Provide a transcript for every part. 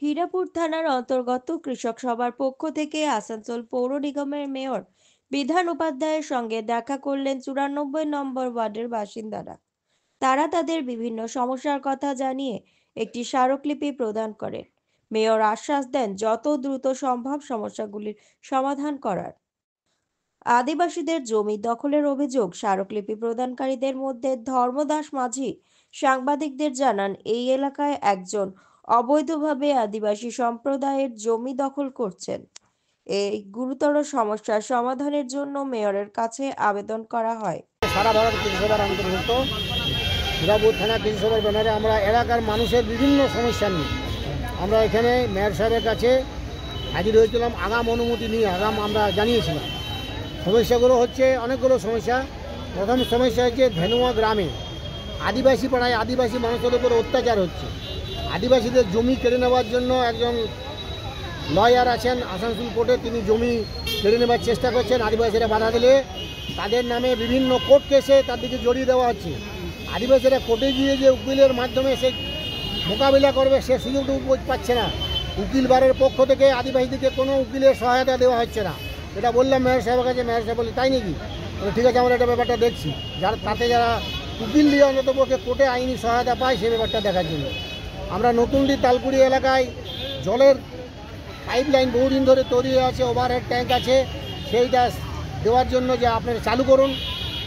হীরাপুর থানার অন্তর্গত কৃষক সভার পক্ষ থেকে আসানসোল পৌর নিগমের মেয়র বিধান উপাধ্যায়ের সঙ্গে দেখা করলেন 94 নম্বর ওয়ার্ডের বাসিন্দারা। তারা তাদের বিভিন্ন সমস্যার কথা জানিয়ে একটি স্মারকলিপি প্রদান করেন। মেয়র আশ্বাস দেন যত দ্রুত সম্ভব সমস্যাগুলির সমাধান করার। আদিবাসীদের জমি দখলের অভিযোগ স্মারকলিপি প্রদানকারীদের মধ্যে ধর্মদাস মাঝি সাংবাদিকদের জানান, এই এলাকায় একজন অবৈধভাবে আদিবাসী সম্প্রদায়ের জমি দখল করছেন। এই গুরুতর সমস্যার সমাধানের জন্য মেয়রের কাছে আবেদন করা হয়। সারা ভারত কৃষিসভার অন্তর্ভুক্ত হীরাপুর থানা কৃষিসভার ব্যানারে আমরা এলাকার মানুষের বিভিন্ন সমস্যা নিয়ে আমরা এখানে মেয়র সাহেবের কাছে হাজির হয়েছিলাম। আগাম অনুমতি নিয়ে আমরা জানিয়েছিলাম। সমস্যাগুলো হচ্ছে অনেকগুলো সমস্যা। প্রথম সমস্যা হচ্ছে ধেনুয়া গ্রামে আদিবাসী পাড়ায় আদিবাসী মানুষের উপর অত্যাচার হচ্ছে। আদিবাসীদের জমি কেড়ে নেওয়ার জন্য একজন লয়ার আছেন আসানসোল কোর্টে, তিনি জমি কেড়ে নেওয়ার চেষ্টা করছেন। আদিবাসীরা বাধা দিলে তাদের নামে বিভিন্ন কোর্ট কেসে তাদেরকে জড়িয়ে দেওয়া হচ্ছে। আদিবাসীরা কোর্টে গিয়ে যে উকিলের মাধ্যমে সে মোকাবিলা করবে সে সুযোগটুকু পাচ্ছে না। উকিল বারের পক্ষ থেকে আদিবাসীদেরকে কোনো উকিলের সহায়তা দেওয়া হচ্ছে না। এটা বললাম মেয়র সাহেবের কাছে। মেয়র সাহেব বলে তাই নাকি, ঠিক আছে আমরা এটা ব্যাপারটা দেখছি। যারা উকিল দিয়ে অন্ততপক্ষে কোর্টে আইনি সহায়তা পায় সে ব্যাপারটা দেখার জন্য আমরা নতুনডি তালকুড়ি এলাকায় জলের পাইপলাইন বহুদিন ধরে তৈরি হয়ে আছে, ওভারহেড ট্যাঙ্ক আছে, সেইটা দেওয়ার জন্য যে আপনারা চালু করুন।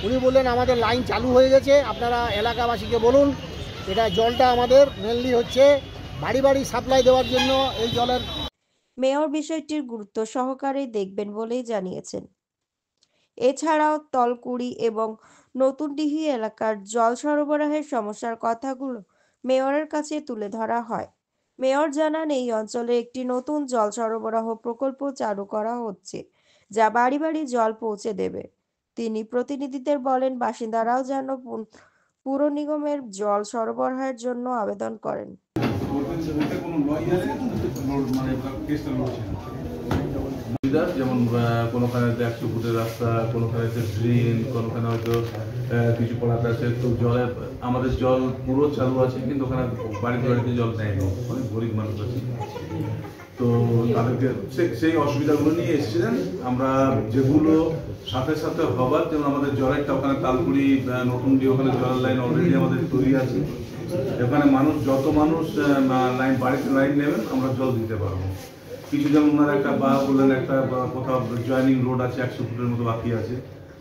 উনি বললেন আমাদের লাইন চালু হয়ে গেছে, আপনারা এলাকাবাসীকে বলুন। এটা জলটা আমাদের মেনলি হচ্ছে বাড়ি বাড়ি সাপ্লাই দেওয়ার জন্য এই জলের। মেয়র বিষয়টির গুরুত্ব সহকারে দেখবেন বলেই জানিয়েছেন। এছাড়াও তলকুড়ি এবং নতুনডিহি এলাকার জল সরবরাহের সমস্যার কথাগুলো মেয়রের কাছে তুলে ধরা হয়। মেয়র জানান, এই অঞ্চলে একটি নতুন জল সরবরাহ প্রকল্প চালু করা হচ্ছে, যা বাড়ি বাড়ি জল পৌঁছে দেবে। তিনি প্রতিনিধিদের বলেন, বাসিন্দারাও যেন পুর নিগমের জল সরবরাহের জন্য আবেদন করেন। যেমন কোনোখানে 100 ফুটের রাস্তা, কোনোখানে ড্রেন, কোনোখানে হয়তো কিছু পড়াতে আছে। তো জলের আমাদের জল পুরো চালু আছে, কিন্তু ওখানে বাড়িতে বাড়িতে জল নেয় না, অনেক গরিব মানুষ আছে। তো তাদেরকে সেই অসুবিধাগুলো নিয়ে এসেছিলেন। আমরা যেগুলো সাথে সাথে হবার, যেমন আমাদের জলেরটা ওখানে তালকুড়ি নতুনডি ওখানে জলের লাইন অলরেডি আমাদের তৈরি আছে। এখানে যত মানুষ লাইন বাড়িতে লাইন নেবেন আমরা জল দিতে পারবো। কিছু যেমন ওনারা একটা বললেন একটা কোথাও জয়নিং রোড আছে 100 ফুটের মতো বাকি আছে,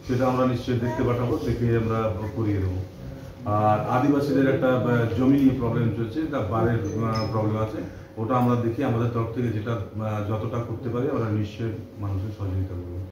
সেটা আমরা নিশ্চয়ই দেখতে পাঠাবো, দেখে আমরা করিয়ে দেবো। আর আদিবাসীদের একটা জমি প্রবলেম চলছে, একটা বারের প্রবলেম আছে, ওটা আমরা দেখি আমাদের তরফ থেকে যেটা যতটা করতে পারি আমরা নিশ্চয়ই মানুষের সহযোগিতা করবো।